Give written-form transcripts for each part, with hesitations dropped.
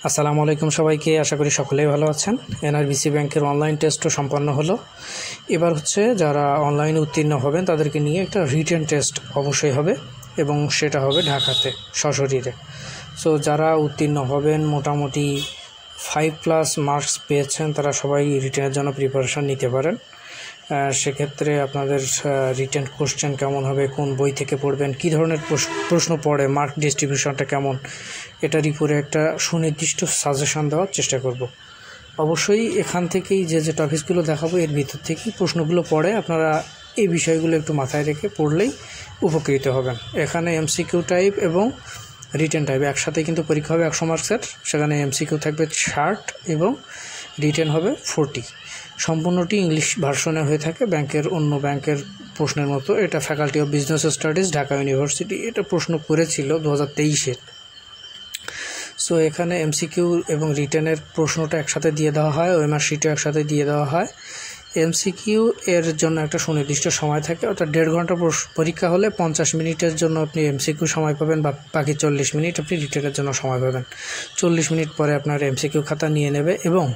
আসসালামু আলাইকুম সবাইকে, আশা করি সকলেই ভালো আছেন। এনআরবিসি ব্যাংকের অনলাইন টেস্টও সম্পন্ন হলো। এবার হচ্ছে যারা অনলাইনে উত্তীর্ণ হবেন তাদেরকে নিয়ে একটা রিটেন টেস্ট অবশ্যই হবে এবং সেটা হবে ঢাকাতে সশরীরে। সো যারা উত্তীর্ণ হবেন মোটামুটি 5+ মার্কস পেয়েছেন তারা সবাই রিটেনের জন্য প্রিপারেশান নিতে পারেন। সেক্ষেত্রে আপনাদের রিটেন কোশ্চেন কেমন হবে, কোন বই থেকে পড়বেন, কী ধরনের প্রশ্ন পড়ে, মার্ক ডিস্ট্রিবিউশনটা কেমন, এটার উপরে একটা সুনির্দিষ্ট সাজেশন দেওয়ার চেষ্টা করব। অবশ্যই এখান থেকেই যে টপিকসগুলো দেখাবো এর ভিতর থেকেই প্রশ্নগুলো পড়ে, আপনারা এই বিষয়গুলো একটু মাথায় রেখে পড়লেই উপকৃত হবেন। এখানে এমসিকিউ টাইপ এবং রিটেন টাইপ একসাথে কিন্তু পরীক্ষা হবে 100 মার্কসের। সেখানে এমসিকিউ থাকবে 60 এবং রিটেন হবে 40। সম্পূর্ণটি ইংলিশ ভার্সনে হয়ে থাকে, অন্য ব্যাংকের প্রশ্নের মতো। এটা faculty of business studies, Dhaka university, এটা প্রশ্ন করেছিল 2023-এ। সো এখানে এমসিকিউ এবং রিটেনের প্রশ্নটা একসাথে দিয়ে দেওয়া হয়, ওএমআর শিটও একসাথে দিয়ে দেওয়া হয়। এমসিকিউ এর জন্য একটা সুনির্দিষ্ট সময় থাকে, অর্থাৎ 1.5 ঘন্টা পরীক্ষা হলে 50 মিনিটের জন্য আপনি এমসিকিউ সময় পাবেন, বা বাকি 40 মিনিট আপনি রিটেনের জন্য সময় পাবেন। 40 মিনিট পরে আপনার এমসিকিউ খাতা নিয়ে নেবে এবং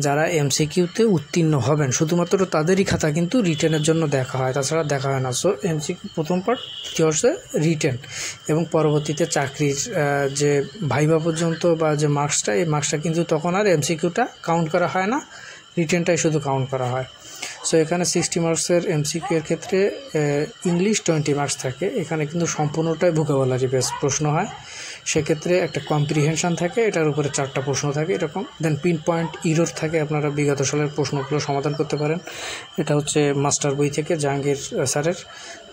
যারা এমসিকিউতে উত্তীর্ণ হবেন শুধুমাত্র তাদেরই খাতা কিন্তু রিটেনের জন্য দেখা হয়, তাছাড়া দেখা হয় না। সো এমসিকিউ প্রথম পার্ট, দ্বিতীয় হচ্ছে রিটেন, এবং পরবর্তীতে চাকরির যে ভাইভা পর্যন্ত বা যে মার্কসটা, এই মার্কসটা কিন্তু তখন আর এমসিকিউটা কাউন্ট করা হয় না, রিটেনটাই শুধু কাউন্ট করা হয়। সো এখানে 60 মার্কসের এমসিকিউ এর ক্ষেত্রে ইংলিশ 20 মার্কস থাকে। এখানে কিন্তু সম্পূর্ণটাই ভোকাবুলারি বেস প্রশ্ন হয়। সেক্ষেত্রে একটা কম্প্রিহেনশন থাকে, এটার উপরে 4টা প্রশ্ন থাকে এরকম। দেন পিন পয়েন্ট ইরর থাকে, আপনারা বিগত সালের প্রশ্নগুলো সমাধান করতে পারেন। এটা হচ্ছে মাস্টার বই থেকে, জাহাঙ্গীর স্যারের।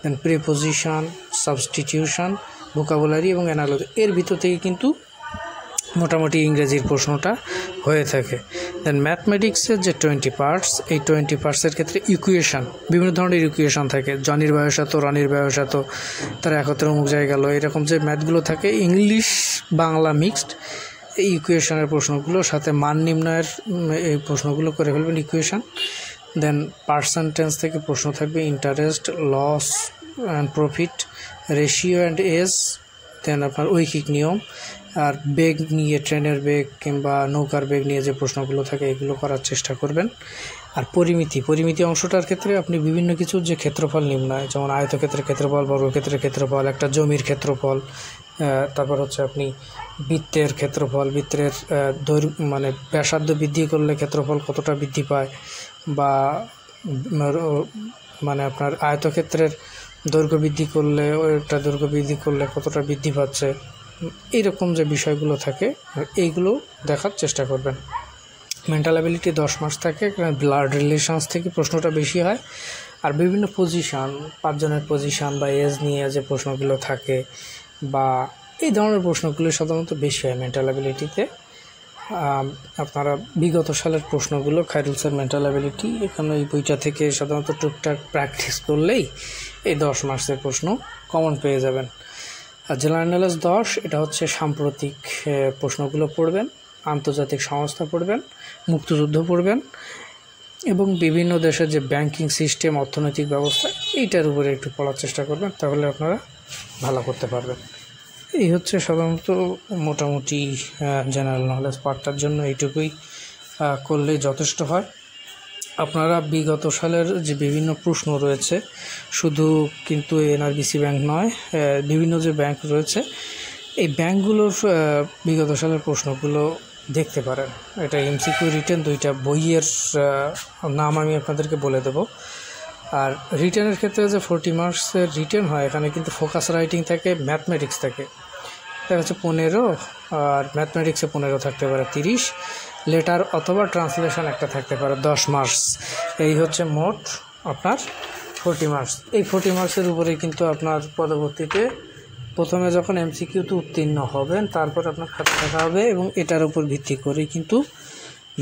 দেন প্রিপোজিশন, সাবস্টিটিউশন, ভোকাবুলারি এবং অ্যানালজি, এর ভিতর থেকে কিন্তু মোটামুটি ইংরেজির প্রশ্নটা হয়ে থাকে। দেন ম্যাথমেটিক্সের যে 20 পার্টস, এই 20 পার্টসের ক্ষেত্রে ইকুয়েশান, বিভিন্ন ধরনের ইকুয়েশান থাকে। জনির বয়স এত, রানির বয়স এত, তারা একত্রে অমুক জায়গায় গেল, এরকম যে ম্যাথগুলো থাকে, ইংলিশ বাংলা মিক্সড, এই ইকুয়েশানের প্রশ্নগুলোর সাথে মান নির্ণয়ের এই প্রশ্নগুলো করে ফেলবেন ইকুয়েশান। দেন পার্সেন্টেজ থেকে প্রশ্ন থাকবে, interest, loss and profit, ratio and age, then আপনার ঐকিক নিয়ম, আর বেগ নিয়ে, ট্রেনের বেগ কিংবা নৌকার বেগ নিয়ে যে প্রশ্নগুলো থাকে এগুলো করার চেষ্টা করবেন। আর পরিমিতি অংশটার ক্ষেত্রে আপনি বিভিন্ন কিছুর যে ক্ষেত্রফল নির্ণয়, যেমন আয়তক্ষেত্রের ক্ষেত্রফল, বর্গক্ষেত্রের ক্ষেত্রফল, একটা জমির ক্ষেত্রফল, তারপর হচ্ছে আপনি বৃত্তের ক্ষেত্রফল, বৃত্তের মানে ব্যাসার্ধ বৃদ্ধি করলে ক্ষেত্রফল কতটা বৃদ্ধি পায়, বা মানে আপনার আয়তক্ষেত্রের দৈর্ঘ্য বৃদ্ধি করলে ওইটা দৈর্ঘ্য বৃদ্ধি করলে কতটা বৃদ্ধি পাচ্ছে, এইরকম যে বিষয়গুলো থাকে এইগুলো দেখার চেষ্টা করবেন। মেন্টাল অ্যাবিলিটি 10 মার্কস থাকে, ব্লাড রিলেশনস থেকে প্রশ্নটা বেশি হয়। আর বিভিন্ন পজিশান, 5 জনের পজিশান বা এজ নিয়ে যে প্রশ্নগুলো থাকে বা এই ধরনের প্রশ্নগুলো সাধারণত বেশি হয় মেন্টাল অ্যাবিলিটিতে। আপনারা বিগত সালের প্রশ্নগুলো, খায়রুল স্যার মেন্টাল অ্যাবিলিটি, এখানে এই বইটা থেকে সাধারণত টুকটাক প্র্যাকটিস করলেই এই 10 মার্কসের প্রশ্ন কমন পেয়ে যাবেন। আর জেনারেল নলেজ 10, এটা হচ্ছে সাম্প্রতিক প্রশ্নগুলো পড়বেন, আন্তর্জাতিক সংস্থা পড়বেন, মুক্তিযুদ্ধ পড়বেন এবং বিভিন্ন দেশের যে ব্যাংকিং সিস্টেম, অর্থনৈতিক ব্যবস্থা, এইটার উপরে একটু পড়ার চেষ্টা করবেন, তাহলে আপনারা ভালো করতে পারবেন। এই হচ্ছে সাধারণত মোটামুটি জেনারেল নলেজ পার্টটার জন্য এইটুকুই করলেই যথেষ্ট হয়। আপনারা বিগত সালের যে বিভিন্ন প্রশ্ন রয়েছে, শুধু কিন্তু এনআরবিসি ব্যাংক নয়, বিভিন্ন যে ব্যাংক রয়েছে এই ব্যাংকগুলোর বিগত সালের প্রশ্নগুলো দেখতে পারেন। এটা এমসিকিউ রিটেন 2টা বইয়ের নাম আমি আপনাদেরকে বলে দেব। আর রিটেনের ক্ষেত্রে যে 40 মার্কসের রিটেন হয়, এখানে কিন্তু ফোকাস রাইটিং থাকে, ম্যাথমেটিক্স থাকে, এটা হচ্ছে 15, আর ম্যাথমেটিক্সে 15 থাকতে পারে 30, লেটার অথবা ট্রান্সলেশন একটা থাকতে পারে 10 মার্কস। এই হচ্ছে মোট আপনার 40 মার্কস। এই 40 মার্কসের উপরে কিন্তু আপনার পরবর্তীতে প্রথমে যখন এমসিকিউতে উত্তীর্ণ হবেন তারপর আপনার খাতা দেখা হবে এবং এটার উপর ভিত্তি করে কিন্তু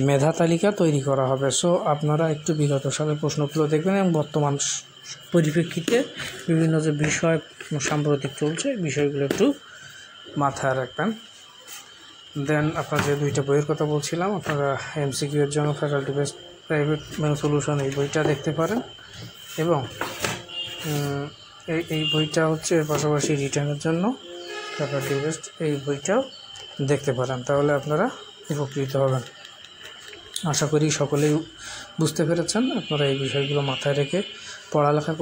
মেধা তালিকা তৈরি করা হবে। সো আপনারা একটু বিগত সালের প্রশ্নগুলো দেখবেন এবং বর্তমান পরিপ্রেক্ষিতে বিভিন্ন যে বিষয় সাম্প্রতিক চলছে বিষয়গুলো একটু মাথায় রাখবেন। দেন আপনার যে 2টা বইয়ের কথা বলছিলাম, আপনারা এমসিকিউ এর জন্য faculty based private menu solution এই বইটা দেখতে পারেন, এবং এই বইটা হচ্ছে এর পাশাপাশি রিটার্নের জন্য ফ্যাকাল্টি বেসড এই বইটাও দেখতে পারেন, তাহলে আপনারা উপকৃত হবেন। আশা করি সকলেই বুঝতে পেরেছেন। আপনারা এই বিষয়গুলো মাথায় রেখে পড়ালেখা